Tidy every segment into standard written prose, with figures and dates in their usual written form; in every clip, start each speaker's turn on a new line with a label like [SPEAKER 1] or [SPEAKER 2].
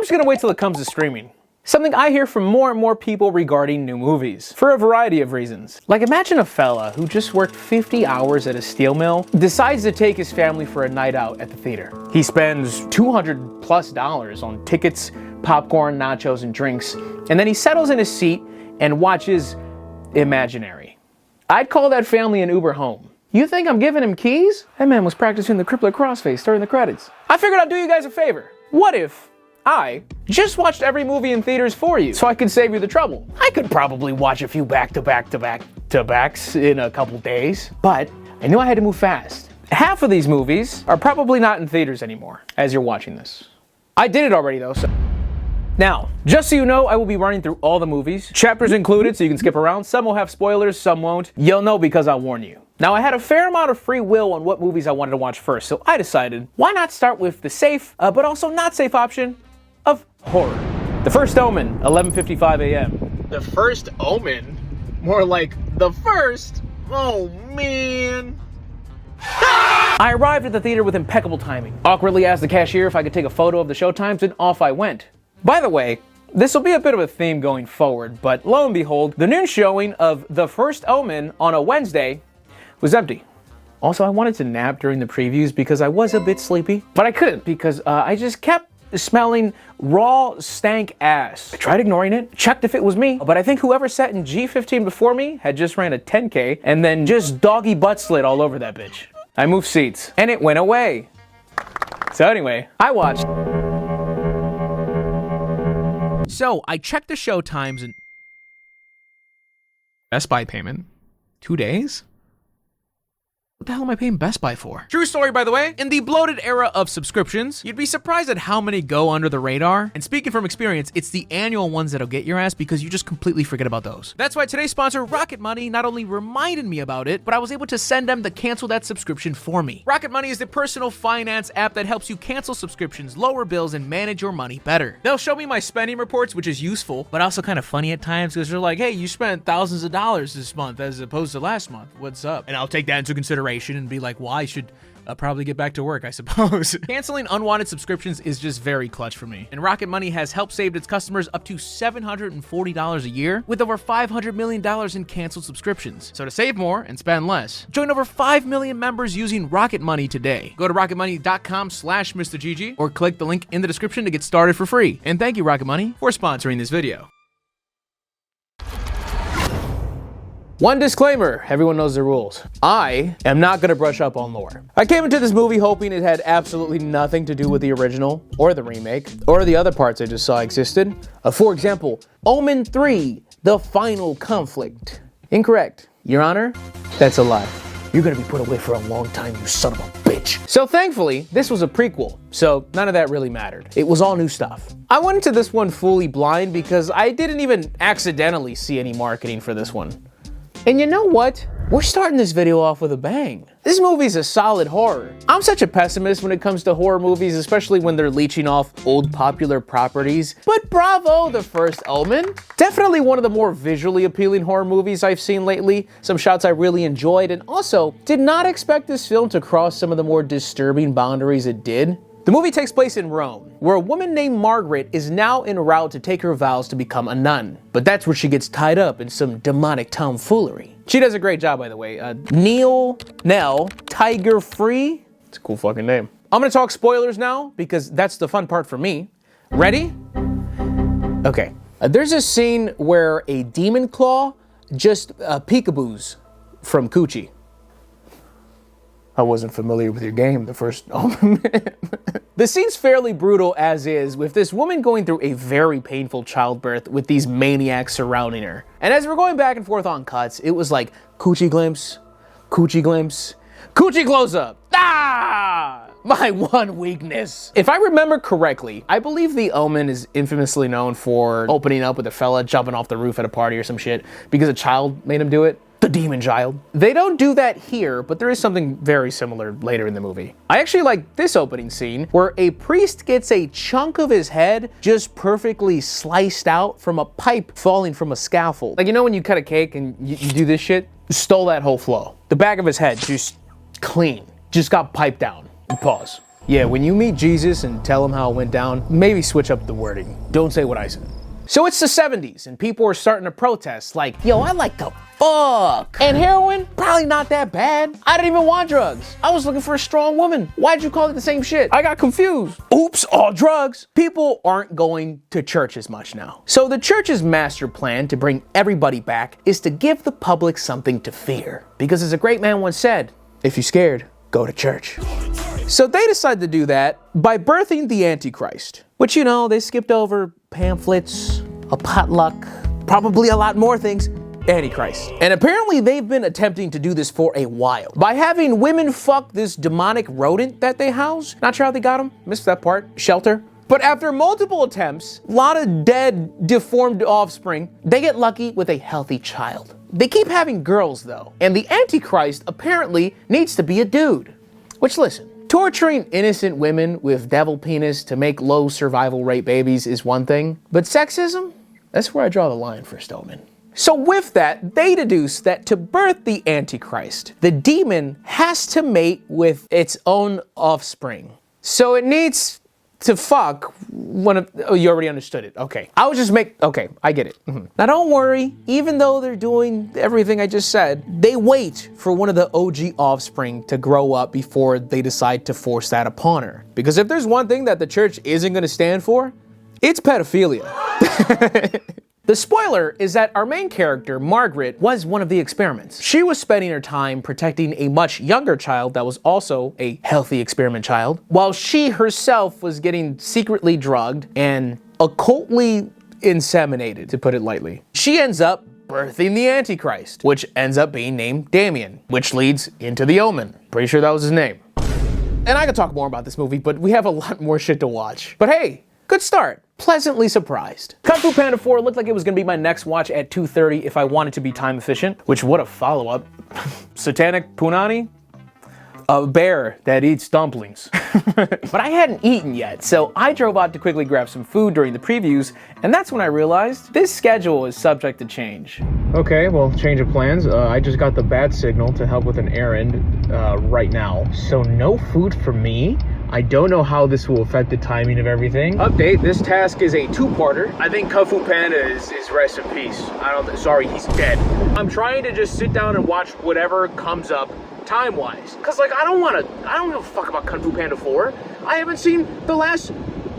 [SPEAKER 1] just gonna wait till it comes to streaming. Something I hear from more and more people regarding new movies, for a variety of reasons. Like, imagine a fella who just worked 50 hours at a steel mill, decides to take his family for a night out at the theater. He spends $200+ on tickets, popcorn, nachos, and drinks, and then he settles in his seat and watches Imaginary. I'd call that family an Uber home. You think I'm giving him keys? That man was practicing the crippler crossface during the credits. I figured I'd do you guys a favor. What if I just watched every movie in theaters for you so I could save you the trouble? I could probably watch a few back-to-backs in a couple days, but I knew I had to move fast. Half of these movies are probably not in theaters anymore as you're watching this. I did it already though, so. Now, just so you know, I will be running through all the movies, chapters included so you can skip around. Some will have spoilers, some won't. You'll know because I'll warn you. Now, I had a fair amount of free will on what movies I wanted to watch first, so I decided, why not start with the safe, but also not safe option of horror. The First Omen, 11:55 a.m. The First Omen? More like the first? Oh, man. I arrived at the theater with impeccable timing. Awkwardly asked the cashier if I could take a photo of the showtimes, and off I went. By the way, this will be a bit of a theme going forward, but lo and behold, the noon showing of The First Omen on a Wednesday was empty. Also, I wanted to nap during the previews because I was a bit sleepy, but I couldn't because I just kept smelling raw stank ass. I tried ignoring it, checked if it was me, but I think whoever sat in G15 before me had just ran a 10K and then just doggy butt slid all over that bitch. I moved seats and it went away. So anyway, I watched. So I checked the show times and Best Buy payment. 2 days? What the hell am I paying Best Buy for? True story, by the way. In the bloated era of subscriptions, you'd be surprised at how many go under the radar. And speaking from experience, it's the annual ones that'll get your ass because you just completely forget about those. That's why today's sponsor, Rocket Money, not only reminded me about it, but I was able to send them to cancel that subscription for me. Rocket Money is the personal finance app that helps you cancel subscriptions, lower bills, and manage your money better. They'll show me my spending reports, which is useful, but also kind of funny at times because they're like, hey, you spent thousands of dollars this month as opposed to last month. What's up? And I'll take that into consideration and be like, well, I should probably get back to work, I suppose. Canceling unwanted subscriptions is just very clutch for me. And Rocket Money has helped save its customers up to $740 a year with over $500 million in canceled subscriptions. So to save more and spend less, join over 5 million members using Rocket Money today. Go to rocketmoney.com/MrGG or click the link in the description to get started for free. And thank you, Rocket Money, for sponsoring this video. One disclaimer, everyone knows the rules. I am not gonna brush up on lore. I came into this movie hoping it had absolutely nothing to do with the original, or the remake, or the other parts I just saw existed. For example, Omen 3, The Final Conflict. Incorrect. Your Honor, that's a lie. You're gonna be put away for a long time, you son of a bitch. So thankfully, this was a prequel, so none of that really mattered. It was all new stuff. I went into this one fully blind because I didn't even accidentally see any marketing for this one. And you know what? We're starting this video off with a bang. This movie's a solid horror. I'm such a pessimist when it comes to horror movies, especially when they're leeching off old popular properties. But bravo, The First Omen. Definitely one of the more visually appealing horror movies I've seen lately. Some shots I really enjoyed, and also did not expect this film to cross some of the more disturbing boundaries it did. The movie takes place in Rome, where a woman named Margaret is now en route to take her vows to become a nun. But that's where she gets tied up in some demonic tomfoolery. She does a great job, by the way. Nell Tiger Free. It's a cool fucking name. I'm gonna talk spoilers now, because that's the fun part for me. Ready? Okay. There's a scene where a demon claw just peekaboos from Coochie. I wasn't familiar with your game, The First Omen. The scene's fairly brutal as is, with this woman going through a very painful childbirth with these maniacs surrounding her. And as we're going back and forth on cuts, it was like, Coochie glimpse, Coochie glimpse, Coochie close up. Ah! My one weakness. If I remember correctly, I believe The Omen is infamously known for opening up with a fella jumping off the roof at a party or some shit because a child made him do it. The demon child. They don't do that here, but there is something very similar later in the movie. I actually like this opening scene where a priest gets a chunk of his head just perfectly sliced out from a pipe falling from a scaffold. Like, you know when you cut a cake and you do this shit? Stole that whole flow. The back of his head just clean. Just got piped down. Pause. Yeah, when you meet Jesus and tell him how it went down, maybe switch up the wording. Don't say what I said. So it's the 70s and people are starting to protest like, yo, I like to fuck. And heroin? Probably not that bad. I didn't even want drugs. I was looking for a strong woman. Why'd you call it the same shit? I got confused. Oops, all drugs. People aren't going to church as much now. So the church's master plan to bring everybody back is to give the public something to fear. Because as a great man once said, if you're scared, go to church. So they decided to do that by birthing the Antichrist, which, you know, they skipped over pamphlets, a potluck, probably a lot more things. Antichrist. And apparently they've been attempting to do this for a while by having women fuck this demonic rodent that they house. Not sure how they got him. Missed that part. Shelter. But after multiple attempts, a lot of dead, deformed offspring, they get lucky with a healthy child. They keep having girls though, and the Antichrist apparently needs to be a dude. Which, listen, torturing innocent women with devil penis to make low survival rate babies is one thing, but sexism? That's where I draw the line, First Omen. So with that, they deduce that to birth the Antichrist, the demon has to mate with its own offspring. So it needs to fuck one of, oh, you already understood it. Okay. Okay, I get it. Now don't worry, even though they're doing everything I just said, they wait for one of the OG offspring to grow up before they decide to force that upon her. Because if there's one thing that the church isn't gonna stand for, it's pedophilia. The spoiler is that our main character, Margaret, was one of the experiments. She was spending her time protecting a much younger child that was also a healthy experiment child, while she herself was getting secretly drugged and occultly inseminated, to put it lightly. She ends up birthing the Antichrist, which ends up being named Damien, which leads into the Omen. Pretty sure that was his name. And I could talk more about this movie, but we have a lot more shit to watch. But hey, good start. Pleasantly surprised. Kung Fu Panda 4 looked like it was gonna be my next watch at 2:30 if I wanted to be time efficient, which what a follow-up. Satanic Punani? A bear that eats dumplings. But I hadn't eaten yet, so I drove out to quickly grab some food during the previews, and that's when I realized this schedule is subject to change. Okay, well, change of plans. I just got the bad signal to help with an errand right now, so no food for me. I don't know how this will affect the timing of everything. Update, this task is a two-parter. I think Kung Fu Panda is rest in peace. Sorry, he's dead. I'm trying to just sit down and watch whatever comes up time-wise. Cause like, I don't give a fuck about Kung Fu Panda 4. I haven't seen the last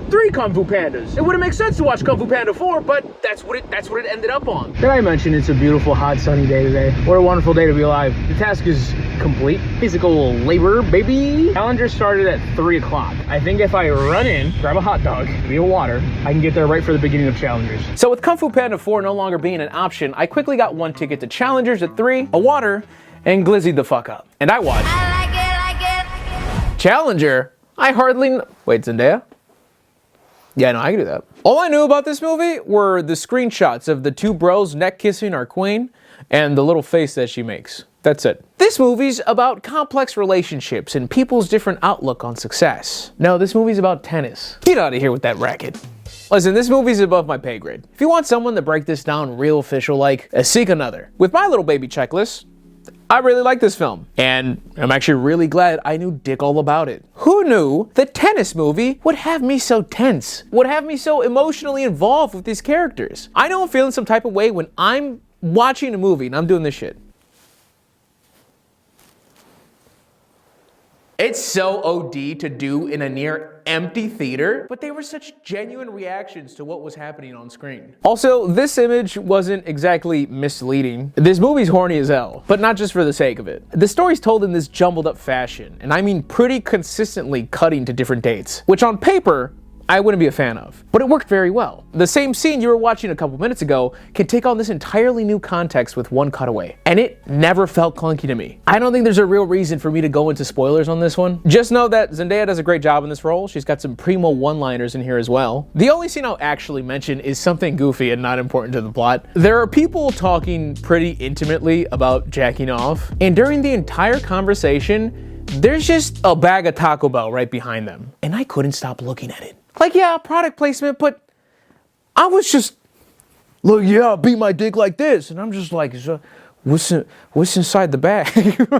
[SPEAKER 1] 3 Kung Fu Pandas. It wouldn't make sense to watch Kung Fu Panda 4, but that's what it ended up on. Did I mention it's a beautiful, hot, sunny day today? What a wonderful day to be alive. The task is complete. Physical labor, baby. Challenger started at 3 o'clock. I think if I run in, grab a hot dog, give me a water, I can get there right for the beginning of Challengers. So with Kung Fu Panda 4 no longer being an option, I quickly got 1 ticket to Challengers at 3, a water, and glizzied the fuck up. And I watched. I like it. Challenger? I hardly wait, Zendaya? Yeah, no, I can do that. All I knew about this movie were the screenshots of the 2 bros neck kissing our queen and the little face that she makes. That's it. This movie's about complex relationships and people's different outlook on success. No, this movie's about tennis. Get out of here with that racket. Listen, this movie's above my pay grade. If you want someone to break this down real official like, seek another. With my little baby checklist, I really like this film, and I'm actually really glad I knew dick all about it. Who knew the tennis movie would have me so tense, would have me so emotionally involved with these characters? I know I'm feeling some type of way when I'm watching a movie and I'm doing this shit. It's so OD to do in a near empty theater, but they were such genuine reactions to what was happening on screen. Also, this image wasn't exactly misleading. This movie's horny as hell, but not just for the sake of it. The story's told in this jumbled up fashion, and I mean pretty consistently cutting to different dates, which on paper, I wouldn't be a fan of, but it worked very well. The same scene you were watching a couple minutes ago can take on this entirely new context with 1 cutaway, and it never felt clunky to me. I don't think there's a real reason for me to go into spoilers on this one. Just know that Zendaya does a great job in this role. She's got some primo one-liners in here as well. The only scene I'll actually mention is something goofy and not important to the plot. There are people talking pretty intimately about jacking off, and during the entire conversation, there's just a bag of Taco Bell right behind them, and I couldn't stop looking at it. Like, yeah, product placement, but I was just, look, yeah, beat my dick like this. And I'm just like, what's inside the bag?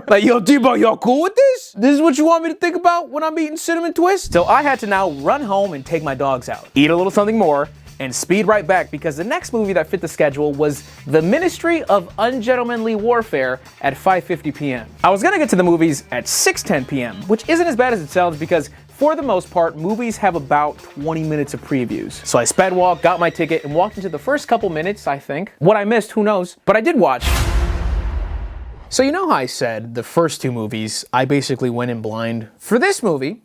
[SPEAKER 1] Like, yo, Debo, y'all cool with this? This is what you want me to think about when I'm eating cinnamon twists? So I had to now run home and take my dogs out, eat a little something more, and speed right back because the next movie that fit the schedule was The Ministry of Ungentlemanly Warfare at 5:50 p.m. I was gonna get to the movies at 6:10 p.m., which isn't as bad as it sounds because for the most part, movies have about 20 minutes of previews. So I sped walk, got my ticket, and walked into the first couple minutes, I think. What I missed, who knows? But I did watch. So you know how I said the first two movies, I basically went in blind? For this movie,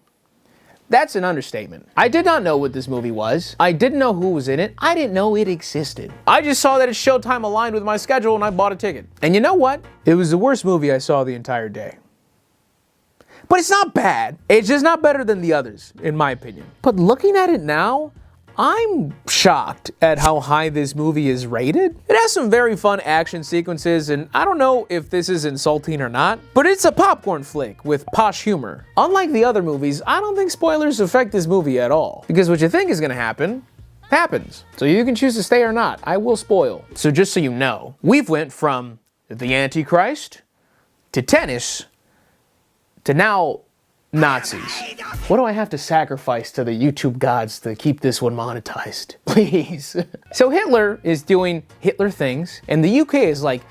[SPEAKER 1] that's an understatement. I did not know what this movie was. I didn't know who was in it. I didn't know it existed. I just saw that its showtime aligned with my schedule and I bought a ticket. And you know what? It was the worst movie I saw the entire day. But it's not bad. It's just not better than the others, in my opinion. But looking at it now, I'm shocked at how high this movie is rated. It has some very fun action sequences, and I don't know if this is insulting or not, but it's a popcorn flick with posh humor. Unlike the other movies, I don't think spoilers affect this movie at all, because what you think is gonna happen, happens. So you can choose to stay or not. I will spoil. So just so you know, we've went from the Antichrist to tennis to now Nazis. What do I have to sacrifice to the YouTube gods to keep this one monetized? Please. So Hitler is doing Hitler things, and the UK is like,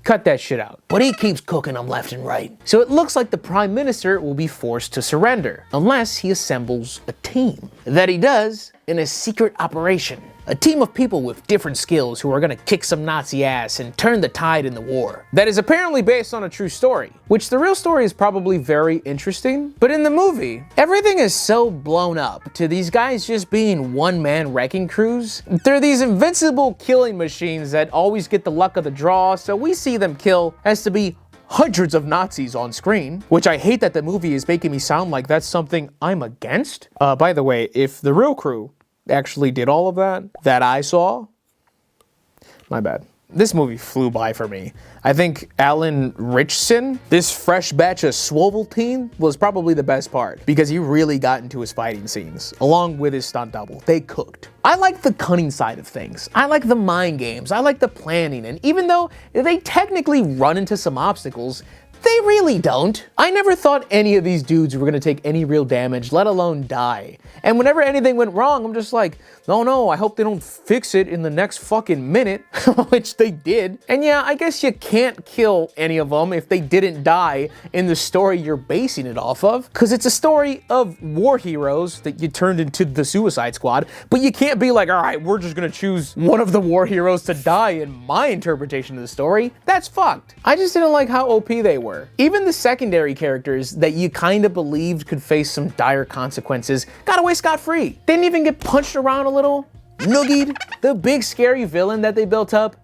[SPEAKER 1] cut that shit out. But he keeps cooking them left and right. So it looks like the Prime Minister will be forced to surrender, unless he assembles a team. That he does in a secret operation. A team of people with different skills who are gonna kick some Nazi ass and turn the tide in the war. That is apparently based on a true story, which the real story is probably very interesting, but in the movie, everything is so blown up to these guys just being one-man wrecking crews. They're these invincible killing machines that always get the luck of the draw, so we see them kill as to be hundreds of Nazis on screen, which I hate that the movie is making me sound like that's something I'm against. By the way, if the real crew actually did all of that I saw, my bad. This movie flew by for me. I think Alan Ritchson, this fresh batch of Swovelteen, was probably the best part because he really got into his fighting scenes, along with his stunt double. They cooked. I like the cunning side of things. I like the mind games. I like the planning, and even though they technically run into some obstacles, they really don't. I never thought any of these dudes were gonna take any real damage, let alone die. And whenever anything went wrong, I'm just like, no, I hope they don't fix it in the next fucking minute, which they did. And yeah, I guess you can't kill any of them if they didn't die in the story you're basing it off of, because it's a story of war heroes that you turned into the Suicide Squad, but you can't be like, all right, we're just gonna choose one of the war heroes to die in my interpretation of the story. That's fucked. I just didn't like how OP they were. Even the secondary characters that you kind of believed could face some dire consequences got away scot-free. Didn't even get punched around a little, noogied. The big scary villain that they built up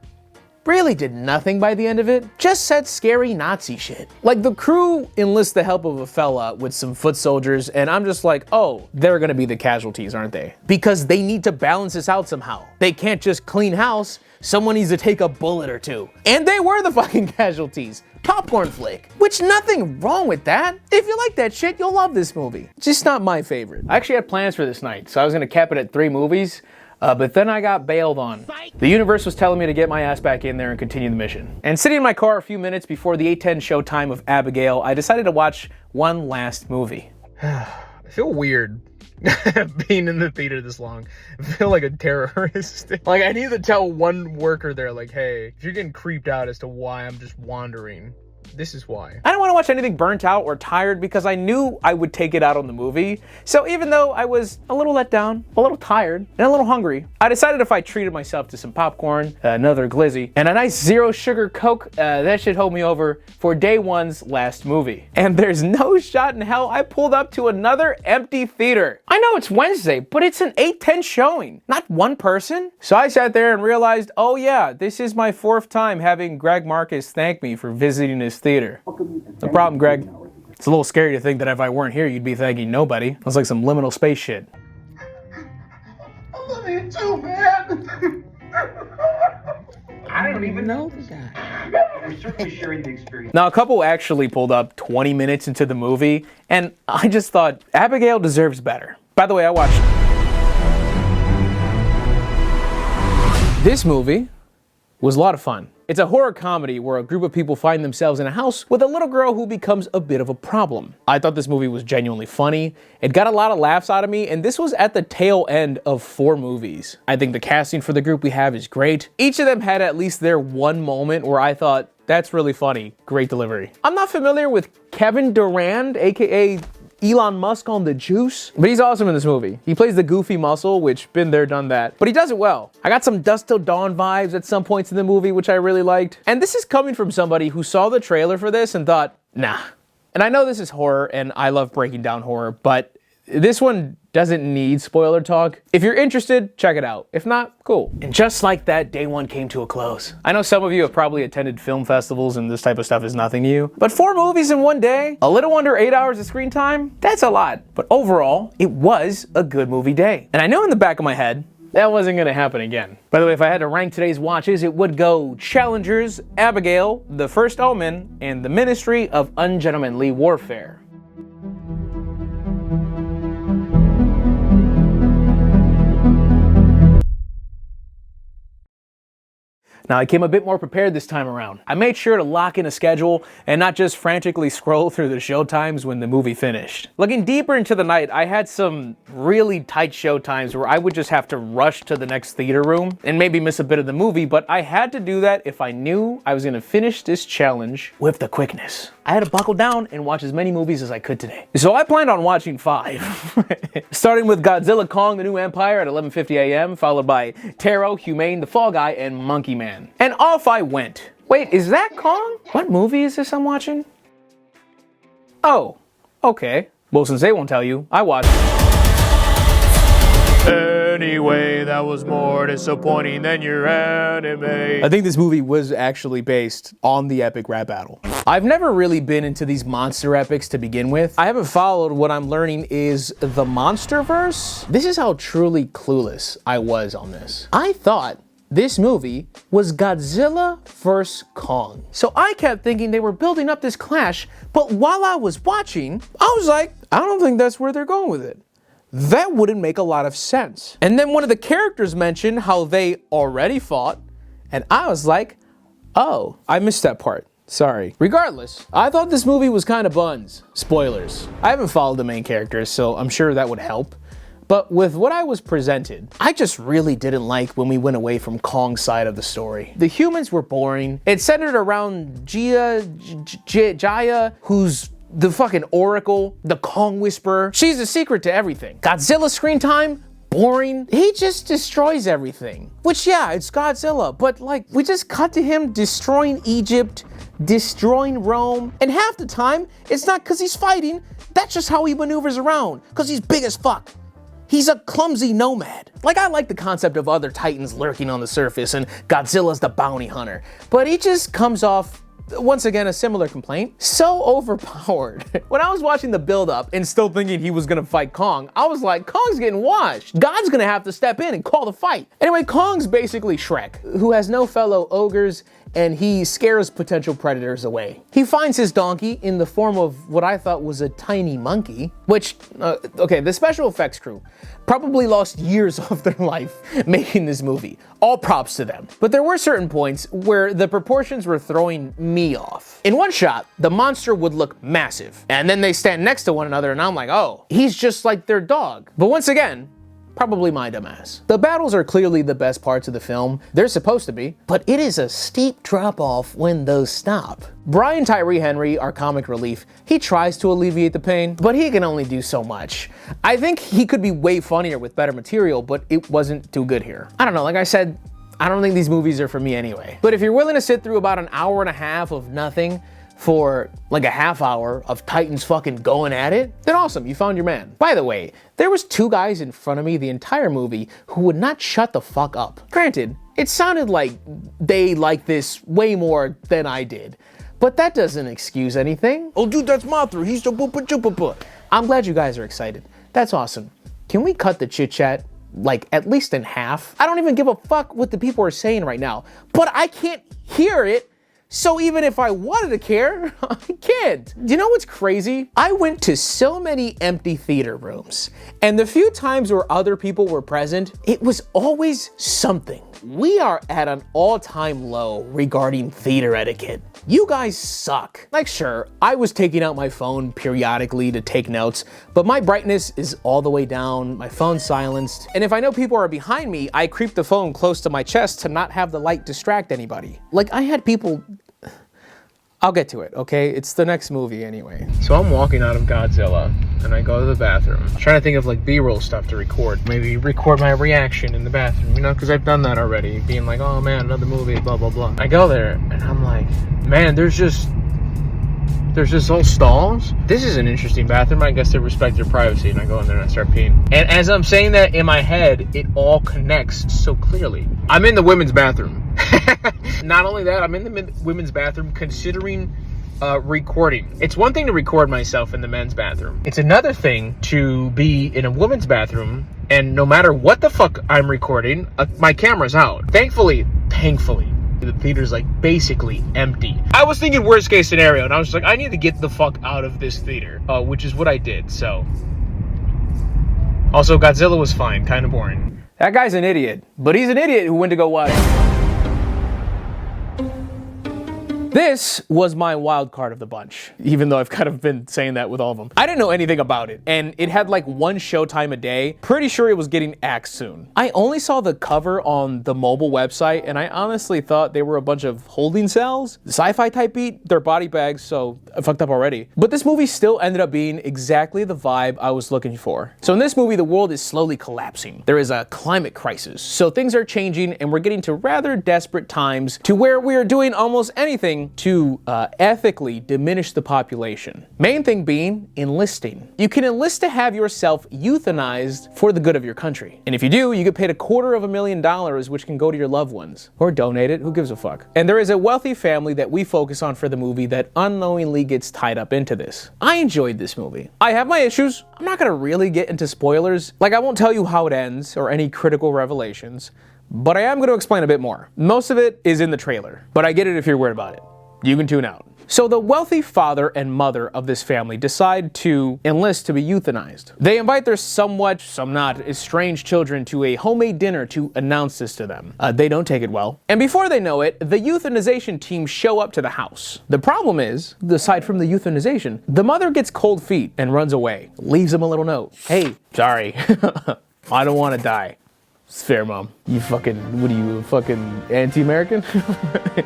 [SPEAKER 1] really did nothing by the end of it. Just said scary Nazi shit. Like, the crew enlists the help of a fella with some foot soldiers, and I'm just like, oh, they're gonna be the casualties, aren't they? Because they need to balance this out somehow. They can't just clean house. Someone needs to take a bullet or two. And they were the fucking casualties. Popcorn flick, which nothing wrong with that. If you like that shit, you'll love this movie. Just not my favorite. I actually had plans for this night, so I was gonna cap it at 3 movies, but then I got bailed on. The universe was telling me to get my ass back in there and continue the mission. And sitting in my car a few minutes before the 8:10 showtime of Abigail, I decided to watch one last movie. I feel weird being in the theater this long. I feel like a terrorist. Like, I need to tell one worker there, like, hey, if you're getting creeped out as to why I'm just wandering, this is why. I don't want to watch anything burnt out or tired because I knew I would take it out on the movie. So even though I was a little let down, a little tired, and a little hungry, I decided if I treated myself to some popcorn, another glizzy, and a nice 0 sugar Coke, that should hold me over for day one's last movie. And there's no shot in hell I pulled up to another empty theater. I know it's Wednesday, but it's an 8:10 showing, not one person. So I sat there and realized, oh yeah, this is my 4th time having Greg Marcus thank me for visiting his theater. No problem, Greg. It's a little scary to think that if I weren't here, you'd be thanking nobody. That's like some liminal space shit.
[SPEAKER 2] I love you too, man. I don't even know the guy. We're certainly sharing the experience.
[SPEAKER 1] Now, a couple actually pulled up 20 minutes into the movie, and I just thought, Abigail deserves better. By the way, I watched this movie was a lot of fun. It's a horror comedy where a group of people find themselves in a house with a little girl who becomes a bit of a problem. I thought this movie was genuinely funny. It got a lot of laughs out of me, and this was at the tail end of 4 movies. I think the casting for the group we have is great. Each of them had at least their one moment where I thought, that's really funny. Great delivery. I'm not familiar with Kevin Durand, aka Elon Musk on the juice, but he's awesome in this movie. He plays the goofy muscle, which been there, done that, but he does it well. I got some Dusk Till Dawn vibes at some points in the movie, which I really liked. And this is coming from somebody who saw the trailer for this and thought, nah. And I know this is horror and I love breaking down horror, but this one doesn't need spoiler talk. If you're interested, check it out. If not, cool. And just like that, day 1 came to a close. I know some of you have probably attended film festivals and this type of stuff is nothing to you, but 4 movies in one day, a little under 8 hours of screen time, that's a lot. But overall, it was a good movie day. And I know in the back of my head, that wasn't gonna happen again. By the way, if I had to rank today's watches, it would go Challengers, Abigail, The First Omen, and The Ministry of Ungentlemanly Warfare. Now, I came a bit more prepared this time around. I made sure to lock in a schedule and not just frantically scroll through the showtimes when the movie finished. Looking deeper into the night, I had some really tight showtimes where I would just have to rush to the next theater room and maybe miss a bit of the movie, but I had to do that if I knew I was gonna finish this challenge with the quickness. I had to buckle down and watch as many movies as I could today. So I planned on watching 5. Starting with Godzilla Kong the New Empire at 11:50 a.m., followed by Taro, Humane, The Fall Guy, and Monkey Man. And off I went. Wait, is that Kong? What movie is this I'm watching? Oh, okay. Well, since they won't tell you, I watched. Anyway, that was more disappointing than your anime. I think this movie was actually based on the epic rap battle. I've never really been into these monster epics to begin with. I haven't followed what I'm learning is the Monsterverse. This is how truly clueless I was on this. I thought this movie was Godzilla vs. Kong. So I kept thinking they were building up this clash, but while I was watching, I was like, I don't think that's where they're going with it. That wouldn't make a lot of sense. And then one of the characters mentioned how they already fought, and I was like, oh, I missed that part. Sorry. Regardless, I thought this movie was kind of buns. Spoilers. I haven't followed the main characters, so I'm sure that would help. But with what I was presented, I just really didn't like when we went away from Kong's side of the story. The humans were boring. It centered around Jaya, who's the fucking Oracle, the Kong Whisperer. She's the secret to everything. Godzilla screen time, boring. He just destroys everything. Which, yeah, it's Godzilla, but like, we just cut to him destroying Egypt, destroying Rome, and half the time, it's not because he's fighting, that's just how he maneuvers around, because he's big as fuck. He's a clumsy nomad. Like, I like the concept of other titans lurking on the surface and Godzilla's the bounty hunter, but he just comes off, once again, a similar complaint, so overpowered. When I was watching the build-up and still thinking he was gonna fight Kong, I was like, Kong's getting washed. God's gonna have to step in and call the fight. Anyway, Kong's basically Shrek, who has no fellow ogres, and he scares potential predators away. He finds his donkey in the form of what I thought was a tiny monkey, which, okay, the special effects crew probably lost years of their life making this movie. All props to them. But there were certain points where the proportions were throwing me off. In one shot, the monster would look massive, and then they stand next to one another and I'm like, oh, he's just like their dog. But once again, probably my dumbass. The battles are clearly the best parts of the film. They're supposed to be, but it is a steep drop off when those stop. Brian Tyree Henry, our comic relief, he tries to alleviate the pain, but he can only do so much. I think he could be way funnier with better material, but it wasn't too good here. I don't know, like I said, I don't think these movies are for me anyway. But if you're willing to sit through about an hour and a half of nothing for like a half hour of Titans fucking going at it, then awesome, you found your man. By the way, there was 2 guys in front of me the entire movie who would not shut the fuck up. Granted, it sounded like they liked this way more than I did, but that doesn't excuse anything. Oh dude, that's Mothra, he's the boopa chupa. I'm glad you guys are excited. That's awesome. Can we cut the chit chat like at least in half? I don't even give a fuck what the people are saying right now, but I can't hear it. So even if I wanted to care, I can't. Do you know what's crazy? I went to so many empty theater rooms, and the few times where other people were present, it was always something. we are at an all-time low regarding theater etiquette. You guys suck. Like, sure, I was taking out my phone periodically to take notes, but my brightness is all the way down, my phone's silenced, and if I know people are behind me, I creep the phone close to my chest to not have the light distract anybody. Like, I had people... I'll get to it, okay? It's the next movie anyway. So I'm walking out of Godzilla, and I go to the bathroom. I'm trying to think of like B-roll stuff to record. Maybe record my reaction in the bathroom, you know, because I've done that already. Being like, oh man, another movie, blah, blah, blah. I go there, and I'm like, man, there's just all stalls. This is an interesting bathroom. I guess they respect your privacy, and I go in there and I start peeing. And as I'm saying that in my head, it all connects so clearly. I'm in the women's bathroom. Not only that, I'm in the women's bathroom considering recording. It's one thing to record myself in the men's bathroom. It's another thing to be in a women's bathroom, and no matter what the fuck I'm recording, my camera's out. Thankfully, the theater's like basically empty. I was thinking worst case scenario, and I was like, I need to get the fuck out of this theater, which is what I did, so. Also, Godzilla was fine, kind of boring. That guy's an idiot, but he's an idiot who went to go watch. This was my wild card of the bunch, even though I've kind of been saying that with all of them. I didn't know anything about it, and it had like one showtime a day. Pretty sure it was getting axed soon. I only saw the cover on the mobile website, and I honestly thought they were a bunch of holding cells. Sci-fi type beat, they're body bags, so I fucked up already. But this movie still ended up being exactly the vibe I was looking for. So in this movie, the world is slowly collapsing. There is a climate crisis, so things are changing, and we're getting to rather desperate times to where we are doing almost anything to ethically diminish the population. Main thing being enlisting. You can enlist to have yourself euthanized for the good of your country. And if you do, you get paid $250,000, which can go to your loved ones. Or donate it, who gives a fuck? And there is a wealthy family that we focus on for the movie that unknowingly gets tied up into this. I enjoyed this movie. I have my issues. I'm not gonna really get into spoilers. Like, I won't tell you how it ends or any critical revelations, but I am gonna explain a bit more. Most of it is in the trailer, but I get it if you're worried about it. You can tune out. So the wealthy father and mother of this family decide to enlist to be euthanized. They invite their somewhat, some not, estranged children to a homemade dinner to announce this to them. They don't take it well. And before they know it, the euthanization team show up to the house. The problem is, aside from the euthanization, the mother gets cold feet and runs away. Leaves them a little note. Hey, sorry, I don't want to die. It's fair, Mom. You fucking, what are you, fucking anti-American?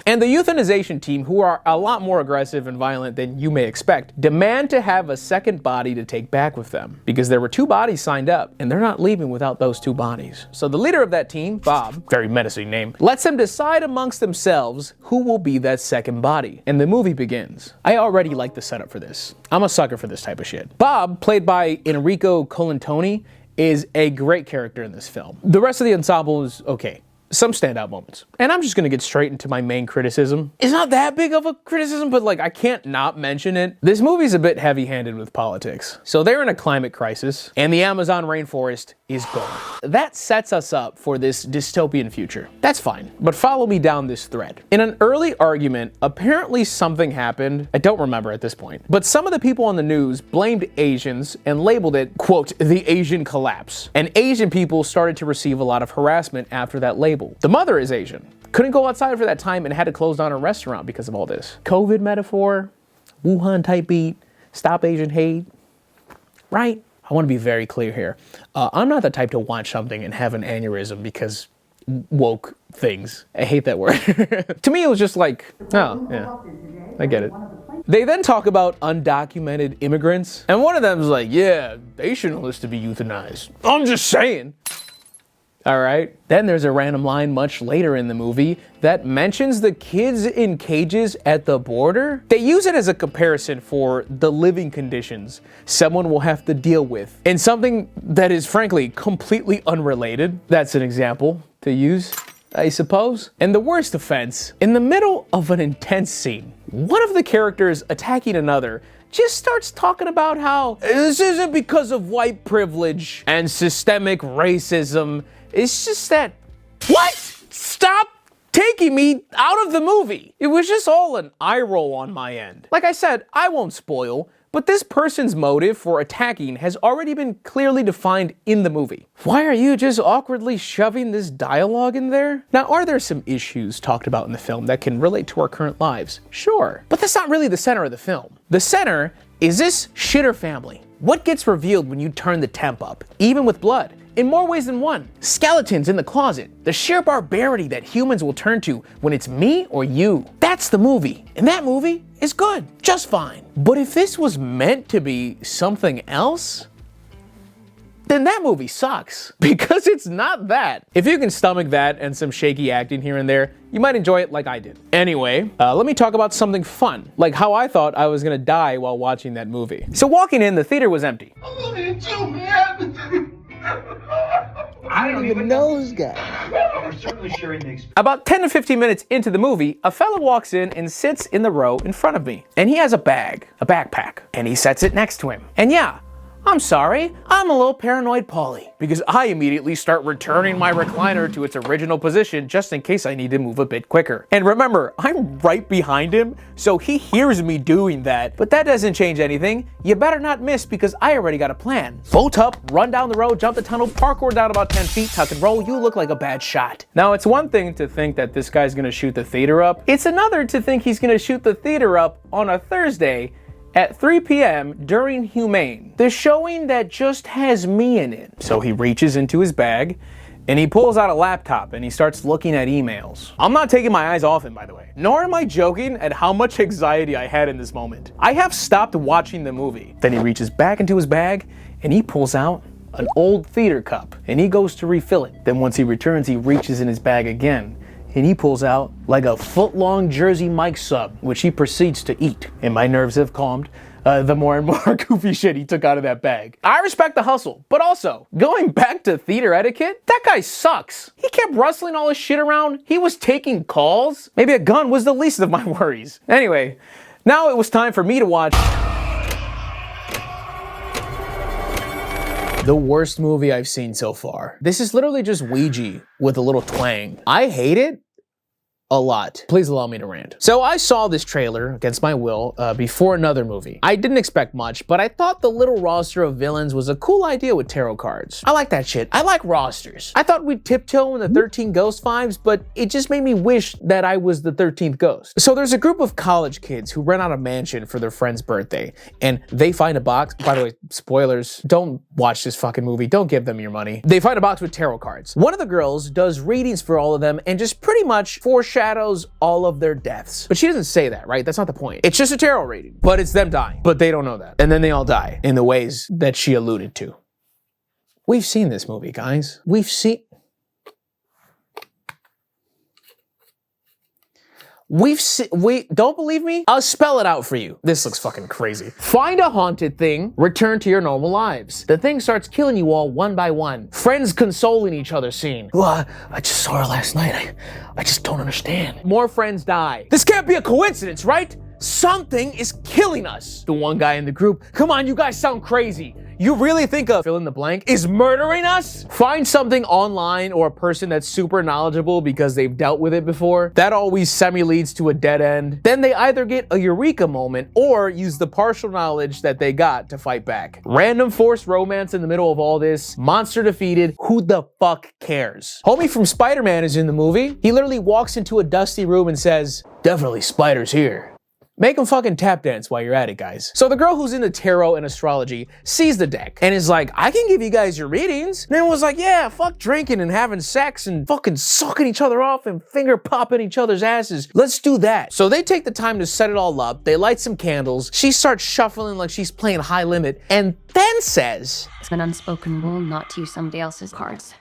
[SPEAKER 1] And the euthanization team, who are a lot more aggressive and violent than you may expect, demand to have a second body to take back with them, because there were 2 bodies signed up, and they're not leaving without those 2 bodies. So the leader of that team, Bob, very menacing name, lets them decide amongst themselves who will be that second body. And the movie begins. I already like the setup for this. I'm a sucker for this type of shit. Bob, played by Enrico Colantoni, is a great character in this film. The rest of the ensemble is okay. Some standout moments. And I'm just gonna get straight into my main criticism. It's not that big of a criticism, but like I can't not mention it. This movie's a bit heavy-handed with politics. So they're in a climate crisis, and the Amazon rainforest is gone. That sets us up for this dystopian future. That's fine, but follow me down this thread. In an early argument, apparently something happened, I don't remember at this point, but some of the people on the news blamed Asians and labeled it, quote, the Asian collapse. And Asian people started to receive a lot of harassment after that label. The mother is Asian. Couldn't go outside for that time and had to close down a restaurant because of all this. COVID metaphor, Wuhan type beat, stop Asian hate, right? I want to be very clear here. I'm not the type to watch something and have an aneurysm because woke things. I hate that word. To me, it was just like, oh, yeah, I get it. They then talk about undocumented immigrants, and one of them is like, yeah, they shouldn't list to be euthanized. I'm just saying. All right. Then there's a random line much later in the movie that mentions the kids in cages at the border. They use it as a comparison for the living conditions someone will have to deal with, and something that is frankly completely unrelated. That's an example to use, I suppose. And the worst offense, in the middle of an intense scene, one of the characters attacking another just starts talking about how this isn't because of white privilege and systemic racism. It's just that, what? Stop taking me out of the movie. It was just all an eye roll on my end. Like I said, I won't spoil, But this person's motive for attacking has already been clearly defined in the movie. Why are you just awkwardly shoving this dialogue in there? Now, are there some issues talked about in the film that can relate to our current lives? Sure, but that's not really the center of the film. The center is this shitter family. What gets revealed when you turn the temp up, even with blood? In more ways than one. Skeletons in the closet. The sheer barbarity that humans will turn to when it's me or you. That's the movie. And that movie is good. Just fine. But if this was meant to be something else, then that movie sucks. Because it's not that. If you can stomach that and some shaky acting here and there, you might enjoy it like I did. Anyway, let me talk about something fun. Like how I thought I was gonna die while watching that movie. So walking in, the theater was empty.
[SPEAKER 3] I love you too, man.
[SPEAKER 2] I don't even
[SPEAKER 3] know this guy.
[SPEAKER 2] We're certainly sharing the experience.
[SPEAKER 1] About 10 to 15 minutes into the movie, a fella walks in and sits in the row in front of me. And he has a backpack, and he sets it next to him. And yeah, I'm sorry, I'm a little paranoid Paulie, because I immediately start returning my recliner to its original position just in case I need to move a bit quicker. And remember, I'm right behind him, so he hears me doing that, but that doesn't change anything. You better not miss because I already got a plan. Bolt up, run down the road, jump the tunnel, parkour down about 10 feet, tuck and roll, you look like a bad shot. Now, it's one thing to think that this guy's gonna shoot the theater up. It's another to think he's gonna shoot the theater up on a Thursday at 3 p.m. during Humane, the showing that just has me in it. So he reaches into his bag and he pulls out a laptop and he starts looking at emails. I'm not taking my eyes off him, by the way. Nor am I joking at how much anxiety I had in this moment. I have stopped watching the movie. Then he reaches back into his bag and he pulls out an old theater cup and he goes to refill it. Then once he returns, he reaches in his bag again and he pulls out like a foot-long Jersey Mike's sub, which he proceeds to eat. And my nerves have calmed the more and more goofy shit he took out of that bag. I respect the hustle, but also, going back to theater etiquette, that guy sucks. He kept rustling all his shit around. He was taking calls. Maybe a gun was the least of my worries. Anyway, now it was time for me to watch the worst movie I've seen so far. This is literally just Ouija with a little twang. I hate it a lot. Please allow me to rant. So I saw this trailer against my will before another movie. I didn't expect much, but I thought the little roster of villains was a cool idea with tarot cards. I like that shit. I like rosters. I thought we'd tiptoe in the 13 Ghost vibes, but it just made me wish that I was the 13th ghost. So there's a group of college kids who rent out a mansion for their friend's birthday, and they find a box. By the way, spoilers, don't watch this fucking movie. Don't give them your money. They find a box with tarot cards. One of the girls does readings for all of them and just pretty much foreshadows all of their deaths. But she doesn't say that, right? That's not the point. It's just a tarot reading, but it's them dying. But they don't know that. And then they all die in the ways that she alluded to. We've seen this movie, guys. Don't believe me? I'll spell it out for you. This looks fucking crazy. Find a haunted thing, return to your normal lives. The thing starts killing you all one by one. Friends consoling each other scene. Well, I just saw her last night. I just don't understand. More friends die. This can't be a coincidence, right? Something is killing us. The one guy in the group, come on, you guys sound crazy. You really think a fill in the blank is murdering us? Find something online or a person that's super knowledgeable because they've dealt with it before. That always semi-leads to a dead end. Then they either get a eureka moment or use the partial knowledge that they got to fight back. Random forced romance in the middle of all this. Monster defeated. Who the fuck cares? Homie from Spider-Man is in the movie. He literally walks into a dusty room and says, "Definitely spiders here." Make them fucking tap dance while you're at it, guys. So the girl who's into tarot and astrology sees the deck and is like, I can give you guys your readings. And then was like, yeah, fuck drinking and having sex and fucking sucking each other off and finger popping each other's asses. Let's do that. So they take the time to set it all up. They light some candles. She starts shuffling like she's playing high limit and then says,
[SPEAKER 4] It's an unspoken rule not to use somebody else's cards.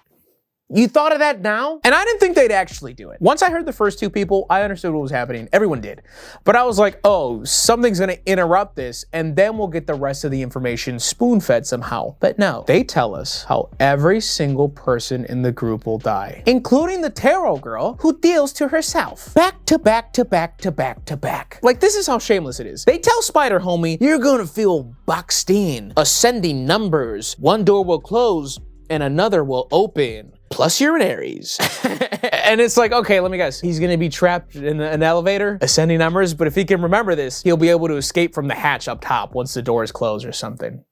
[SPEAKER 1] You thought of that now? And I didn't think they'd actually do it. Once I heard the first two people, I understood what was happening. Everyone did. But I was like, oh, something's gonna interrupt this, and then we'll get the rest of the information spoon-fed somehow. But no, they tell us how every single person in the group will die, including the tarot girl who deals to herself. Back to back to back to back to back. Like, this is how shameless it is. They tell Spider Homie, you're gonna feel boxed in, ascending numbers. One door will close and another will open. plus you're an Aries. And it's like, okay, let me guess. He's gonna be trapped in an elevator, ascending numbers, but if he can remember this, he'll be able to escape from the hatch up top once the door is closed or something.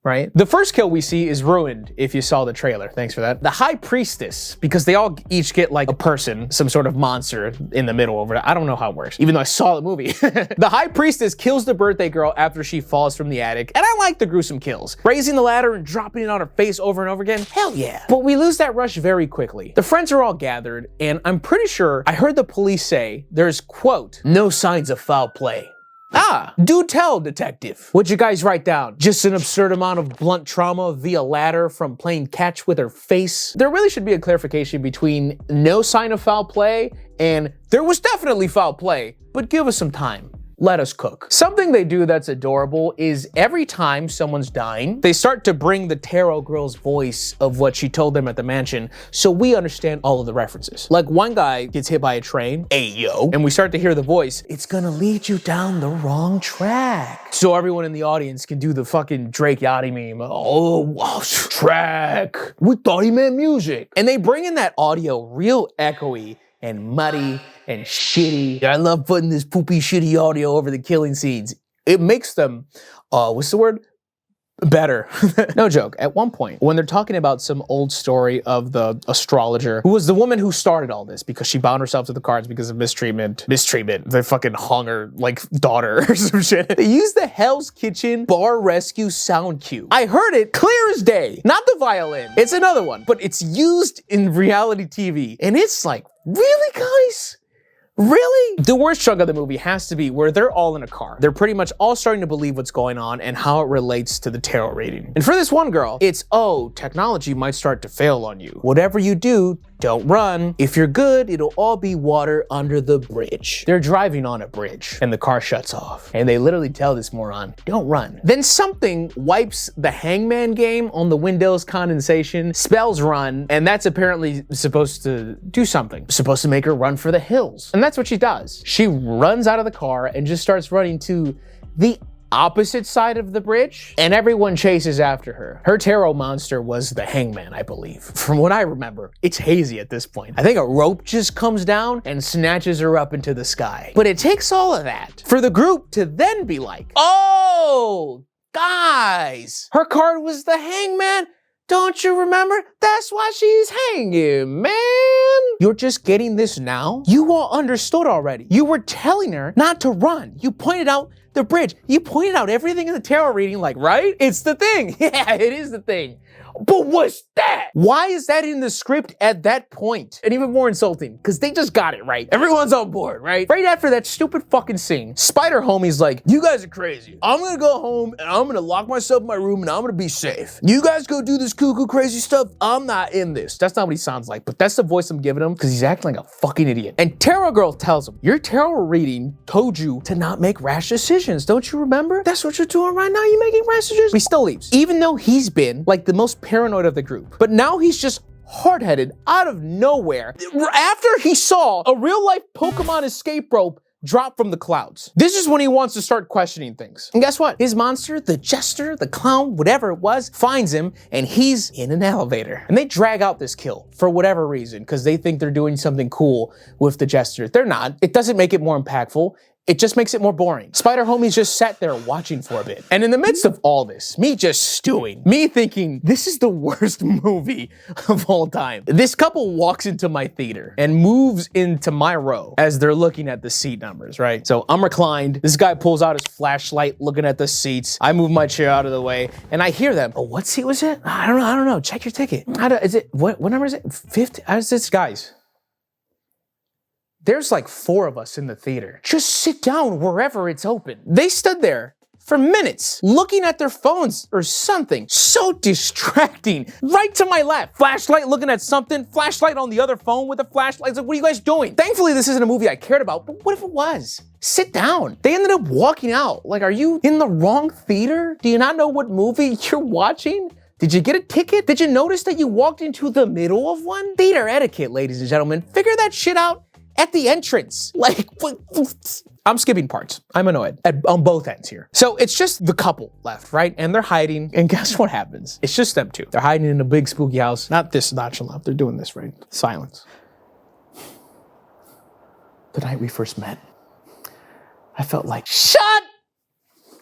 [SPEAKER 1] Right? The first kill we see is ruined if you saw the trailer. Thanks for that. The High Priestess, because they all each get like a person, some sort of monster in the middle over there. I don't know how it works, even though I saw the movie. The High Priestess kills the birthday girl after she falls from the attic, and I like the gruesome kills. Raising the ladder and dropping it on her face over and over again, hell yeah. But we lose that rush very quickly. The friends are all gathered, and I'm pretty sure I heard the police say there's, quote, no signs of foul play. Ah, do tell, detective. What'd you guys write down? Just an absurd amount of blunt trauma via ladder from playing catch with her face? There really should be a clarification between no sign of foul play and there was definitely foul play, but give us some time. Let us cook. Something they do that's adorable is every time someone's dying, they start to bring the tarot girl's voice of what she told them at the mansion so we understand all of the references. Like one guy gets hit by a train, ayo, and we start to hear the voice, it's gonna lead you down the wrong track. So everyone in the audience can do the fucking Drake Yachty meme. Oh, wow, track. We thought he meant music. And they bring in that audio real echoey and muddy and shitty. I love putting this poopy shitty audio over the killing scenes. It makes them, what's the word? Better. No joke. At one point, when they're talking about some old story of the astrologer, who was the woman who started all this because she bound herself to the cards because of mistreatment. They fucking hung her, like, daughter or some shit. They used the Hell's Kitchen bar rescue sound cue. I heard it clear as day. Not the violin. It's another one, but it's used in reality TV. And it's like, really, guys? Really? The worst chunk of the movie has to be where they're all in a car. They're pretty much all starting to believe what's going on and how it relates to the tarot reading. And for this one girl, it's, oh, technology might start to fail on you. Whatever you do, don't run. If you're good, it'll all be water under the bridge. They're driving on a bridge and the car shuts off. And they literally tell this moron, don't run. Then something wipes the hangman game on the Windows condensation, spells run, and that's apparently supposed to do something. Supposed to make her run for the hills. And that's what she does. She runs out of the car and just starts running to the opposite side of the bridge, and everyone chases after her. Her tarot monster was the hangman, I believe. From what I remember, it's hazy at this point. I think a rope just comes down and snatches her up into the sky. But it takes all of that for the group to then be like, oh, guys, her card was the hangman. Don't you remember? That's why she's hanging, man. You're just getting this now? You all understood already. You were telling her not to run. You pointed out the bridge. You pointed out everything in the tarot reading, like, right? It's the thing. Yeah, it is the thing. But what's that? Why is that in the script at that point? And even more insulting, because they just got it right. Everyone's on board, right? Right after that stupid fucking scene, Spider Homie's like, you guys are crazy. I'm gonna go home and I'm gonna lock myself in my room and I'm gonna be safe. You guys go do this cuckoo crazy stuff. I'm not in this. That's not what he sounds like, but that's the voice I'm giving him because he's acting like a fucking idiot. And Tarot Girl tells him, your tarot reading told you to not make rash decisions. Don't you remember? That's what you're doing right now. You're making rash decisions. He still leaves, even though he's been like the most paranoid of the group. But now he's just hard-headed out of nowhere after he saw a real-life Pokemon escape rope drop from the clouds. This is when he wants to start questioning things. And guess what? His monster, the jester, the clown, whatever it was, finds him and he's in an elevator. And they drag out this kill for whatever reason because they think they're doing something cool with the jester. They're not. It doesn't make it more impactful. It just makes it more boring. Spider Homie's just sat there watching for a bit. And in the midst of all this, me just stewing, me thinking, this is the worst movie of all time. This couple walks into my theater and moves into my row as they're looking at the seat numbers, right? So I'm reclined. This guy pulls out his flashlight looking at the seats. I move my chair out of the way and I hear them. Oh, what seat was it? I don't know. Check your ticket. What number is it? 50? Guys. There's like 4 of us in the theater. Just sit down wherever it's open. They stood there for minutes looking at their phones or something. So distracting. Right to my left. Flashlight looking at something. Flashlight on the other phone with a flashlight. It's like, what are you guys doing? Thankfully, this isn't a movie I cared about, but what if it was? Sit down. They ended up walking out. Like, are you in the wrong theater? Do you not know what movie you're watching? Did you get a ticket? Did you notice that you walked into the middle of one? Theater etiquette, ladies and gentlemen. Figure that shit out at the entrance. Like, I'm skipping parts. I'm annoyed on both ends here. So it's just the couple left, right? And they're hiding. And guess what happens? It's just them two. They're hiding in a big spooky house. Not this nonchalant. They're doing this, right? Silence. The night we first met, I felt like, shut!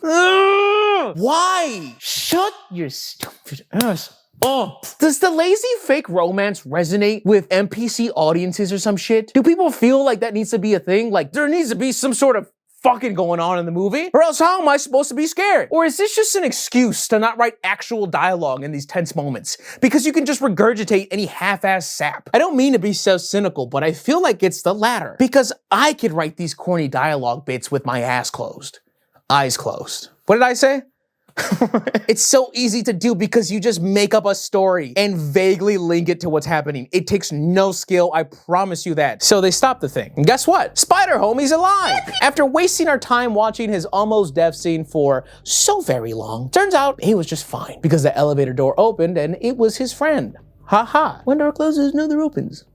[SPEAKER 1] Why? Shut your stupid ass. Oh, does the lazy fake romance resonate with NPC audiences or some shit? Do people feel like that needs to be a thing? Like there needs to be some sort of fucking going on in the movie? Or else how am I supposed to be scared? Or is this just an excuse to not write actual dialogue in these tense moments? Because you can just regurgitate any half-ass sap. I don't mean to be so cynical, but I feel like it's the latter. Because I could write these corny dialogue bits with my ass closed. Eyes closed. What did I say? It's so easy to do because you just make up a story and vaguely link it to what's happening. It takes no skill, I promise you that. So they stopped the thing. And guess what? Spider Homie's alive! After wasting our time watching his almost death scene for so very long, turns out he was just fine because the elevator door opened and it was his friend. Ha. One door closes, another opens.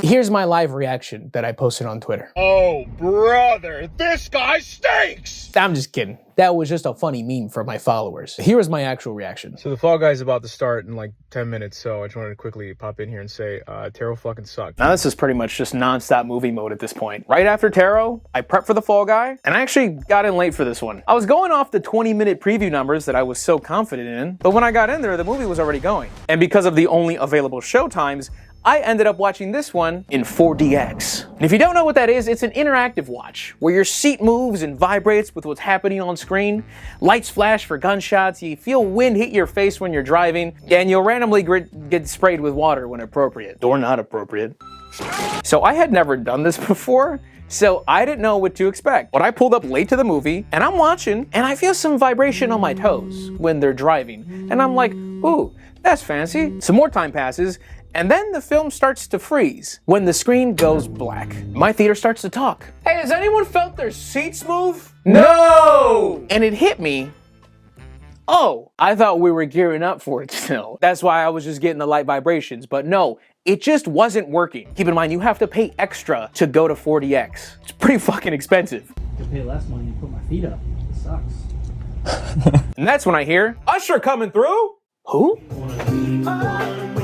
[SPEAKER 1] Here's my live reaction that I posted on Twitter.
[SPEAKER 3] Oh, brother, this guy stinks!
[SPEAKER 1] I'm just kidding. That was just a funny meme for my followers. Here was my actual reaction.
[SPEAKER 5] So the Fall Guy's about to start in like 10 minutes, so I just wanted to quickly pop in here and say, Taro fucking sucked.
[SPEAKER 1] Now this is pretty much just non-stop movie mode at this point. Right after Taro, I prepped for the Fall Guy, and I actually got in late for this one. I was going off the 20-minute preview numbers that I was so confident in, but when I got in there, the movie was already going. And because of the only available showtimes, I ended up watching this one in 4DX. And if you don't know what that is, it's an interactive watch where your seat moves and vibrates with what's happening on screen. Lights flash for gunshots, you feel wind hit your face when you're driving, and you'll randomly get sprayed with water when appropriate, or not appropriate. So I had never done this before, so I didn't know what to expect. But I pulled up late to the movie, and I'm watching, and I feel some vibration on my toes when they're driving. And I'm like, ooh, that's fancy. Some more time passes, and then the film starts to freeze when the screen goes black. My theater starts to talk. Hey, has anyone felt their seats move? No! And it hit me. Oh, I thought we were gearing up for it still. That's why I was just getting the light vibrations, but no, it just wasn't working. Keep in mind, you have to pay extra to go to 4DX. It's pretty fucking expensive.
[SPEAKER 6] I pay less money and put my feet up. It sucks.
[SPEAKER 1] And that's when I hear, Usher coming through? Who?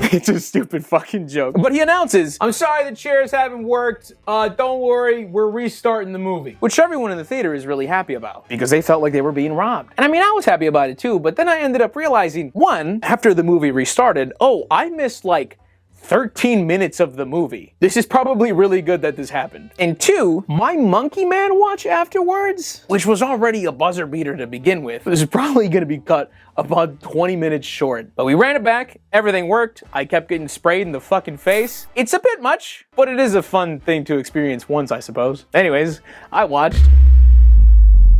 [SPEAKER 1] It's a stupid fucking joke. But he announces, I'm sorry the chairs haven't worked. Don't worry, we're restarting the movie. Which everyone in the theater is really happy about because they felt like they were being robbed. And I mean, I was happy about it too, but then I ended up realizing, one, after the movie restarted, oh, I missed like 13 minutes of the movie. This is probably really good that this happened. And two, my Monkey Man watch afterwards, which was already a buzzer beater to begin with, was probably gonna be cut about 20 minutes short. But we ran it back, everything worked, I kept getting sprayed in the fucking face. It's a bit much, but it is a fun thing to experience once, I suppose. Anyways, I watched.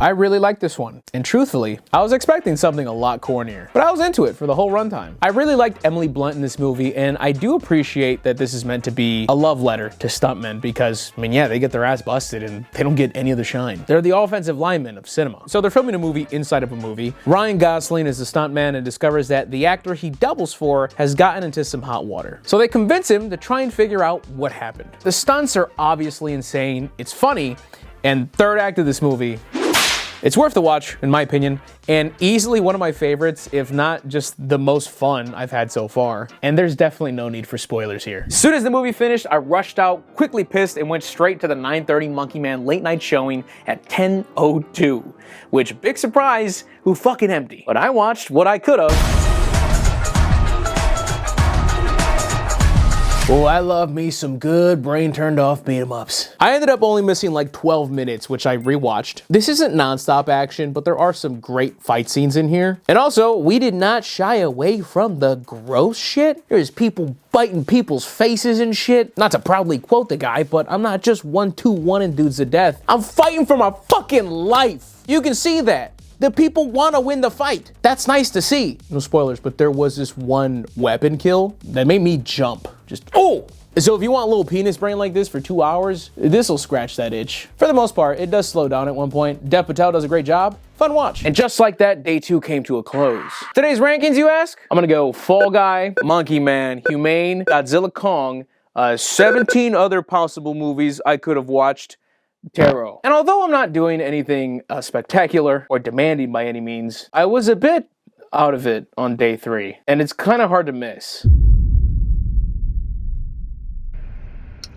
[SPEAKER 1] I really liked this one, and truthfully, I was expecting something a lot cornier, but I was into it for the whole runtime. I really liked Emily Blunt in this movie, and I do appreciate that this is meant to be a love letter to stuntmen because, I mean, yeah, they get their ass busted and they don't get any of the shine. They're the offensive linemen of cinema. So they're filming a movie inside of a movie. Ryan Gosling is the stuntman and discovers that the actor he doubles for has gotten into some hot water. So they convince him to try and figure out what happened. The stunts are obviously insane, it's funny, and third act of this movie, it's worth the watch, in my opinion, and easily one of my favorites, if not just the most fun I've had so far. And there's definitely no need for spoilers here. As soon as the movie finished, I rushed out, quickly pissed, and went straight to the 9:30 Monkey Man late night showing at 10:02, which, big surprise, who fucking empty. But I watched what I could have. Oh, I love me some good brain turned off beat 'em ups. I ended up only missing like 12 minutes, which I rewatched. This isn't non-stop action, but there are some great fight scenes in here. And also, we did not shy away from the gross shit. There's people biting people's faces and shit. Not to proudly quote the guy, but I'm not just 1-2-1-ing dudes to death. I'm fighting for my fucking life. You can see that. The people want to win the fight. That's nice to see. No spoilers, but there was this one weapon kill that made me jump. Just, oh! So if you want a little penis brain like this for 2 hours, this'll scratch that itch. For the most part, it does slow down at one point. Dev Patel does a great job. Fun watch. And just like that, day 2 came to a close. Today's rankings, you ask? I'm gonna go Fall Guy, Monkey Man, Humane, Godzilla Kong, 17 other possible movies I could have watched. tarot. And although I'm not doing anything spectacular or demanding by any means, I was a bit out of it on day 3, and it's kind of hard to miss.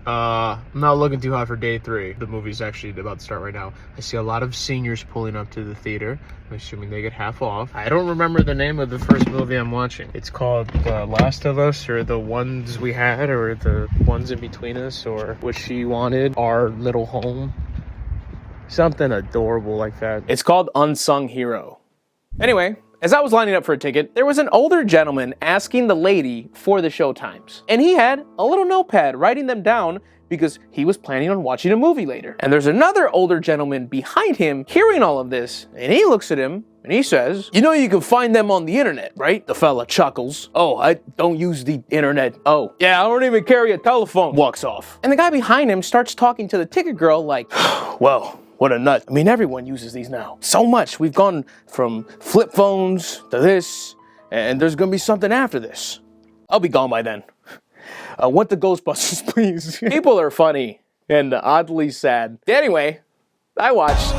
[SPEAKER 5] I'm not looking too hot for day 3. The movie's actually about to start right now. I see a lot of seniors pulling up to the theater. I'm assuming they get half off. I don't remember the name of the first movie I'm watching. It's called The Last of Us, or The Ones We Had, or The Ones in Between Us, or What She Wanted, Our Little Home. Something adorable like that.
[SPEAKER 1] It's called Unsung Hero. Anyway, as I was lining up for a ticket, there was an older gentleman asking the lady for the show times. And he had a little notepad writing them down because he was planning on watching a movie later. And there's another older gentleman behind him hearing all of this, and he looks at him and he says, "You know you can find them on the internet, right?" The fella chuckles. "Oh, I don't use the internet." "Oh, yeah, I don't even carry a telephone." Walks off. And the guy behind him starts talking to the ticket girl like, "Well, what a nut. I mean, everyone uses these now. So much. We've gone from flip phones to this, and there's gonna be something after this. I'll be gone by then. I want the Ghostbusters, please." People are funny and oddly sad. Anyway, I watched.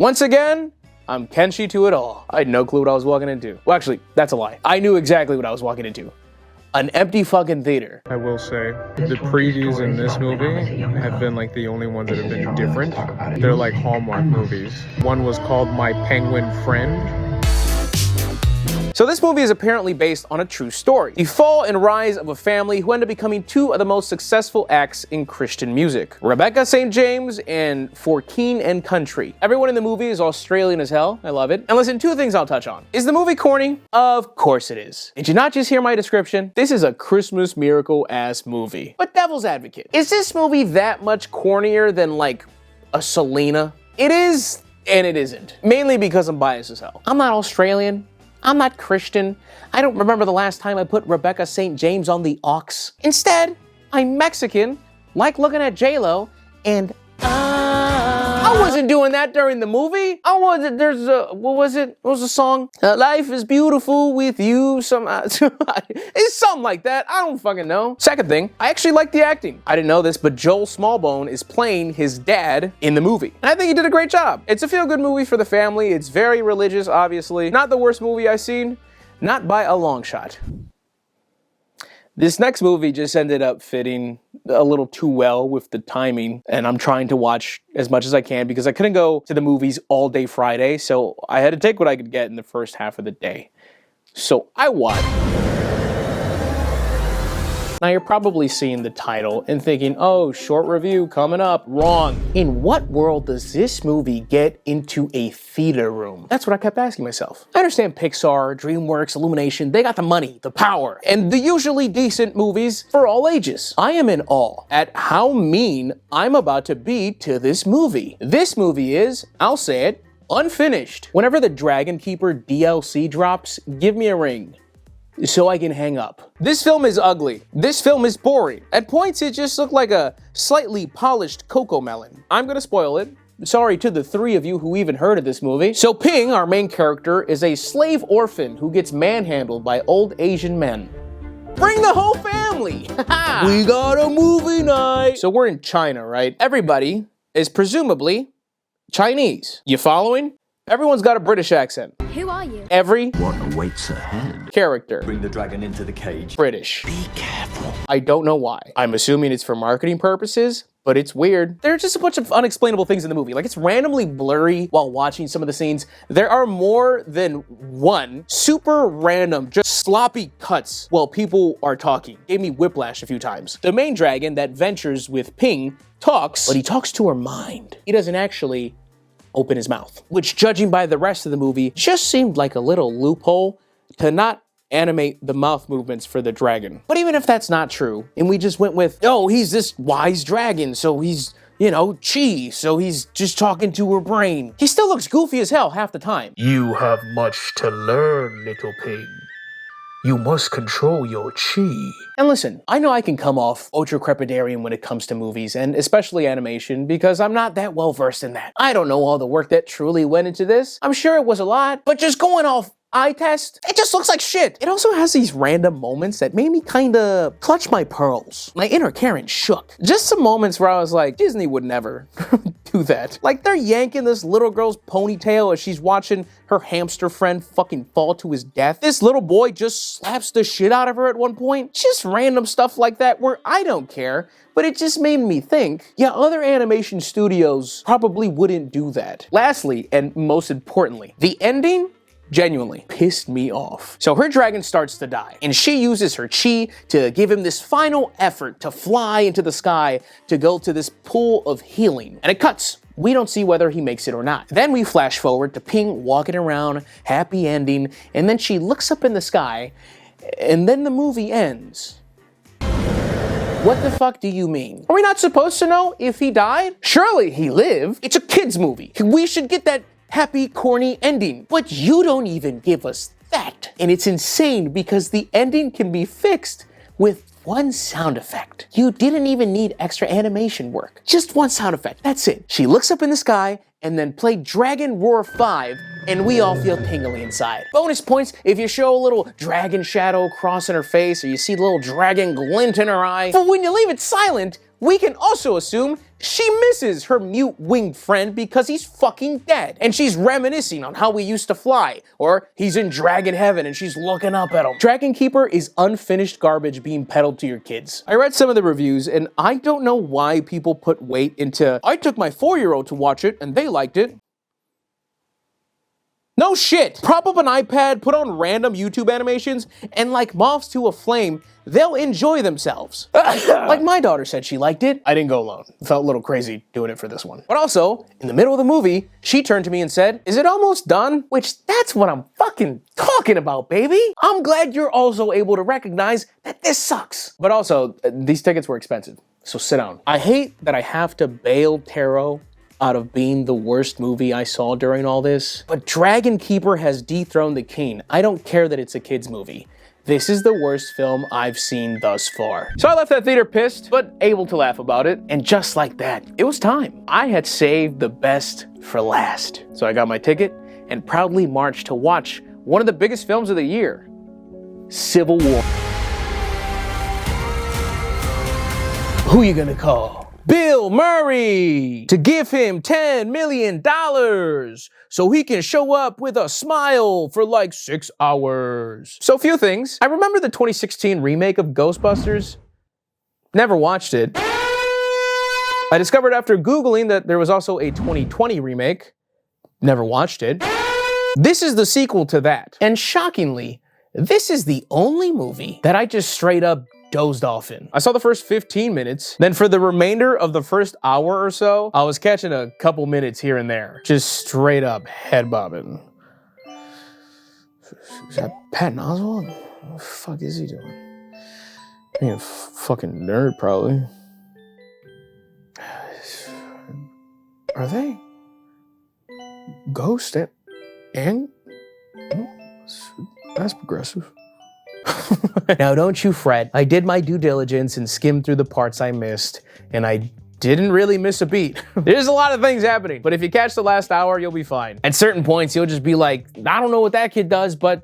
[SPEAKER 1] Once again, I'm Kenshi to it all. I had no clue what I was walking into. Well, actually, that's a lie. I knew exactly what I was walking into. An empty fucking theater.
[SPEAKER 5] I will say, the previews in this movie have been like the only ones that have been different. They're like Hallmark movies. One was called My Penguin Friend.
[SPEAKER 1] So this movie is apparently based on a true story. The fall and rise of a family who end up becoming 2 of the most successful acts in Christian music. Rebecca St. James and For Keen and Country. Everyone in the movie is Australian as hell. I love it. And listen, 2 things I'll touch on. Is the movie corny? Of course it is. Did you not just hear my description? This is a Christmas miracle-ass movie. But devil's advocate. Is this movie that much cornier than like a Selena? It is, and it isn't. Mainly because I'm biased as hell. I'm not Australian. I'm not Christian. I don't remember the last time I put Rebecca St. James on the aux. Instead, I'm Mexican, like looking at J-Lo, and I wasn't doing that during the movie. I wasn't. There's a, what was it? What was the song? Life is beautiful with you. It's something like that. I don't fucking know. Second thing, I actually like the acting. I didn't know this, but Joel Smallbone is playing his dad in the movie. And I think he did a great job. It's a feel-good movie for the family. It's very religious, obviously. Not the worst movie I've seen. Not by a long shot. This next movie just ended up fitting a little too well with the timing, and I'm trying to watch as much as I can because I couldn't go to the movies all day Friday, so I had to take what I could get in the first half of the day. So I watched. Now you're probably seeing the title and thinking, oh, short review coming up. Wrong. In what world does this movie get into a theater room? That's what I kept asking myself. I understand Pixar, DreamWorks, Illumination, they got the money, the power, and the usually decent movies for all ages. I am in awe at how mean I'm about to be to this movie. This movie is, I'll say it, unfinished. Whenever the DragonKeeper DLC drops, give me a ring so I can hang up. This film is ugly. This film is boring. At points, it just looked like a slightly polished cocoa melon. I'm gonna spoil it. Sorry to the 3 of you who even heard of this movie. So Ping, our main character, is a slave orphan who gets manhandled by old Asian men. Bring the whole family! We got a movie night! So we're in China, right? Everybody is presumably Chinese. You following? Everyone's got a British accent.
[SPEAKER 4] Who are you?
[SPEAKER 1] Every
[SPEAKER 7] What awaits ahead?
[SPEAKER 1] character.
[SPEAKER 7] Bring the dragon into the cage.
[SPEAKER 1] British.
[SPEAKER 7] Be careful.
[SPEAKER 1] I don't know why. I'm assuming it's for marketing purposes, but it's weird. There are just a bunch of unexplainable things in the movie. Like, it's randomly blurry while watching some of the scenes. There are more than one super random, just sloppy cuts while people are talking. Gave me whiplash a few times. The main dragon that ventures with Ping talks, but he talks to her mind. He doesn't actually open his mouth, which, judging by the rest of the movie, just seemed like a little loophole to not animate the mouth movements for the dragon. But even if that's not true, and we just went with, oh, he's this wise dragon, so he's, you know, chi, so he's just talking to her brain. He still looks goofy as hell half the time.
[SPEAKER 5] You have much to learn, little pig. You must control your chi.
[SPEAKER 1] And listen, I know I can come off ultra-crepidarian when it comes to movies, and especially animation, because I'm not that well versed in that. I don't know all the work that truly went into this. I'm sure it was a lot, but just going off eye test, it just looks like shit. It also has these random moments that made me kinda clutch my pearls. My inner Karen shook. Just some moments where I was like, Disney would never do that. Like they're yanking this little girl's ponytail as she's watching her hamster friend fucking fall to his death. This little boy just slaps the shit out of her at one point. Just random stuff like that where I don't care, but it just made me think, yeah, other animation studios probably wouldn't do that. Lastly, and most importantly, the ending genuinely pissed me off. So her dragon starts to die, and she uses her chi to give him this final effort to fly into the sky to go to this pool of healing. And it cuts. We don't see whether he makes it or not. Then we flash forward to Ping walking around, happy ending, and then she looks up in the sky, and then the movie ends. What the fuck do you mean? Are we not supposed to know if he died? Surely he lived. It's a kid's movie. We should get that happy, corny ending. But you don't even give us that. And it's insane because the ending can be fixed with one sound effect. You didn't even need extra animation work. Just one sound effect. That's it. She looks up in the sky and then play Dragon Roar 5 and we all feel tingly inside. Bonus points if you show a little dragon shadow crossing her face or you see a little dragon glint in her eye. But when you leave it silent, we can also assume she misses her mute winged friend because he's fucking dead. And she's reminiscing on how we used to fly. Or he's in dragon heaven and she's looking up at him. DragonKeeper is unfinished garbage being peddled to your kids. I read some of the reviews and I don't know why people put weight into, I took my 4-year-old to watch it and they liked it. No shit! Prop up an iPad, put on random YouTube animations, and like moths to a flame, they'll enjoy themselves. Like my daughter said she liked it. I didn't go alone. Felt a little crazy doing it for this one. But also, in the middle of the movie, she turned to me and said, "Is it almost done?" Which, that's what I'm fucking talking about, baby. I'm glad you're also able to recognize that this sucks. But also, these tickets were expensive, so sit down. I hate that I have to bail Taro out of being the worst movie I saw during all this, but DragonKeeper has dethroned the king. I don't care that it's a kid's movie. This is the worst film I've seen thus far. So I left that theater pissed, but able to laugh about it. And just like that, it was time. I had saved the best for last. So I got my ticket and proudly marched to watch one of the biggest films of the year, Civil War. Who you gonna call? Bill Murray, to give him $10 million so he can show up with a smile for like 6 hours. So a few things. I remember the 2016 remake of Ghostbusters. Never watched it. I discovered after Googling that there was also a 2020 remake. Never watched it. This is the sequel to that. And shockingly, this is the only movie that I just straight up dozed off in. I saw the first 15 minutes, then for the remainder of the first hour or so, I was catching a couple minutes here and there, just straight up head bobbing. Is that Patton Oswalt? What the fuck is he doing? Being a fucking nerd, probably. Are they Ghost and that's progressive. Now don't you fret, I did my due diligence and skimmed through the parts I missed, and I didn't really miss a beat. There's a lot of things happening, but if you catch the last hour, you'll be fine. At certain points, you'll just be like, I don't know what that kid does, but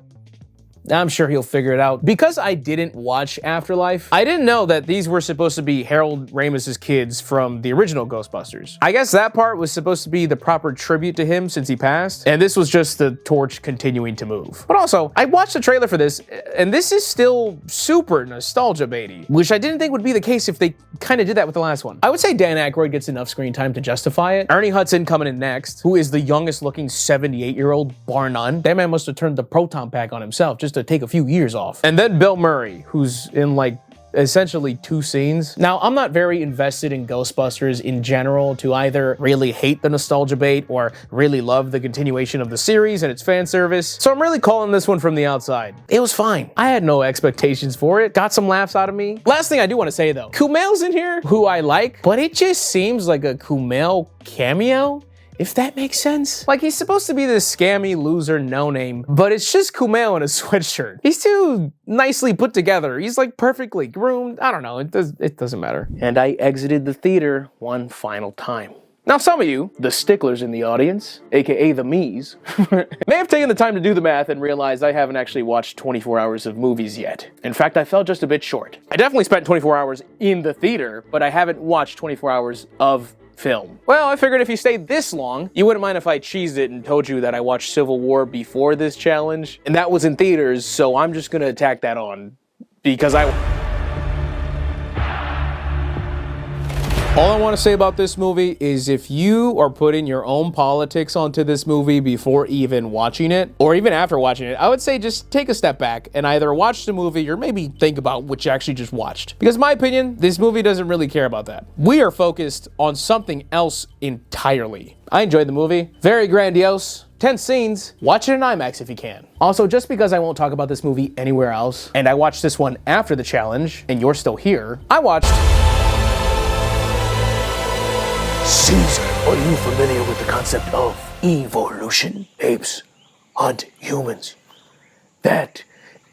[SPEAKER 1] I'm sure he'll figure it out. Because I didn't watch Afterlife, I didn't know that these were supposed to be Harold Ramis's kids from the original Ghostbusters. I guess that part was supposed to be the proper tribute to him since he passed, and this was just the torch continuing to move. But also, I watched the trailer for this, and this is still super nostalgia baity, which I didn't think would be the case if they kind of did that with the last one. I would say Dan Aykroyd gets enough screen time to justify it. Ernie Hudson coming in next, who is the youngest looking 78-year-old, bar none. That man must have turned the proton pack on himself just to take a few years off. And then Bill Murray, who's in like essentially 2 scenes. Now, I'm not very invested in Ghostbusters in general to either really hate the nostalgia bait or really love the continuation of the series and its fan service. So I'm really calling this one from the outside. It was fine. I had no expectations for it. Got some laughs out of me. Last thing I do want to say though, Kumail's in here, who I like, but it just seems like a Kumail cameo, if that makes sense. Like, he's supposed to be this scammy loser no-name, but it's just Kumail in a sweatshirt. He's too nicely put together. He's like perfectly groomed. I don't know, it doesn't matter. And I exited the theater one final time. Now some of you, the sticklers in the audience, aka the me's, may have taken the time to do the math and realized I haven't actually watched 24 hours of movies yet. In fact, I fell just a bit short. I definitely spent 24 hours in the theater, but I haven't watched 24 hours of film. Well, I figured if you stayed this long, you wouldn't mind if I cheesed it and told you that I watched Civil War before this challenge, and that was in theaters, so I'm just gonna tack that on, because All I want to say about this movie is if you are putting your own politics onto this movie before even watching it, or even after watching it, I would say just take a step back and either watch the movie or maybe think about what you actually just watched. Because in my opinion, this movie doesn't really care about that. We are focused on something else entirely. I enjoyed the movie. Very grandiose. 10 scenes. Watch it in IMAX if you can. Also, just because I won't talk about this movie anywhere else, and I watched this one after the challenge, and you're still here, I watched Caesar. Are you familiar with the concept of evolution? Apes hunt humans. That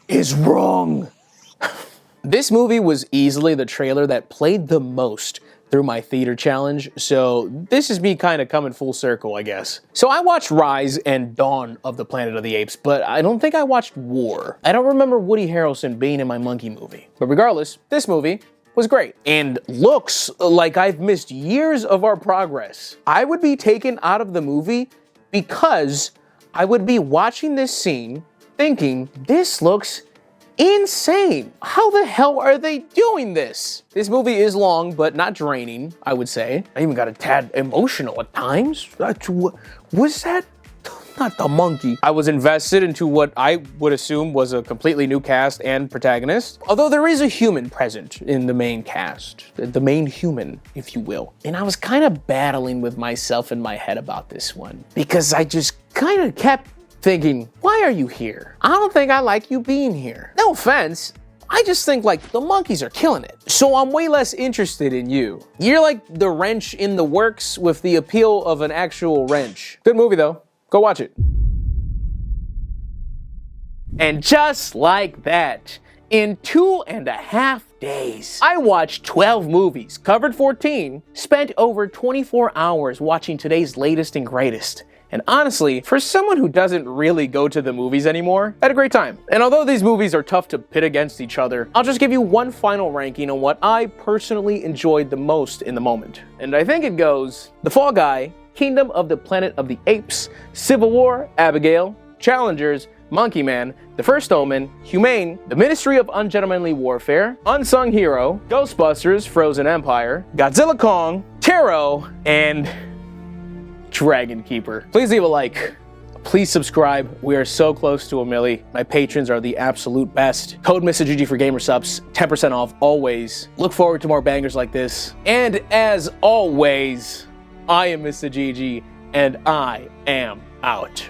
[SPEAKER 1] is wrong. This movie was easily the trailer that played the most through my theater challenge, so this is me kind of coming full circle, I guess. So I watched Rise and Dawn of the Planet of the Apes, but I don't think I watched War. I don't remember Woody Harrelson being in my monkey movie. But regardless, this movie was great and looks like I've missed years of our progress. I would be taken out of the movie because I would be watching this scene thinking, this looks insane. How the hell are they doing this? This movie is long, but not draining, I would say. I even got a tad emotional at times. Was that? Not the monkey. I was invested into what I would assume was a completely new cast and protagonist. Although there is a human present in the main cast. The main human, if you will. And I was kind of battling with myself in my head about this one. Because I just kind of kept thinking, why are you here? I don't think I like you being here. No offense. I just think like the monkeys are killing it. So I'm way less interested in you. You're like the wrench in the works with the appeal of an actual wrench. Good movie though. Go watch it. And just like that, in 2.5 days, I watched 12 movies, covered 14, spent over 24 hours watching today's latest and greatest. And honestly, for someone who doesn't really go to the movies anymore, I had a great time. And although these movies are tough to pit against each other, I'll just give you one final ranking on what I personally enjoyed the most in the moment. And I think it goes, The Fall Guy, Kingdom of the Planet of the Apes, Civil War, Abigail, Challengers, Monkey Man, The First Omen, Humane, The Ministry of Ungentlemanly Warfare, Unsung Hero, Ghostbusters, Frozen Empire, Godzilla Kong, Tarot, and DragonKeeper. Please leave a like. Please subscribe. We are so close to 1 million. My patrons are the absolute best. Code MrGG for gamer subs, 10% off always. Look forward to more bangers like this. And as always, I am Mr. GG, and I am out.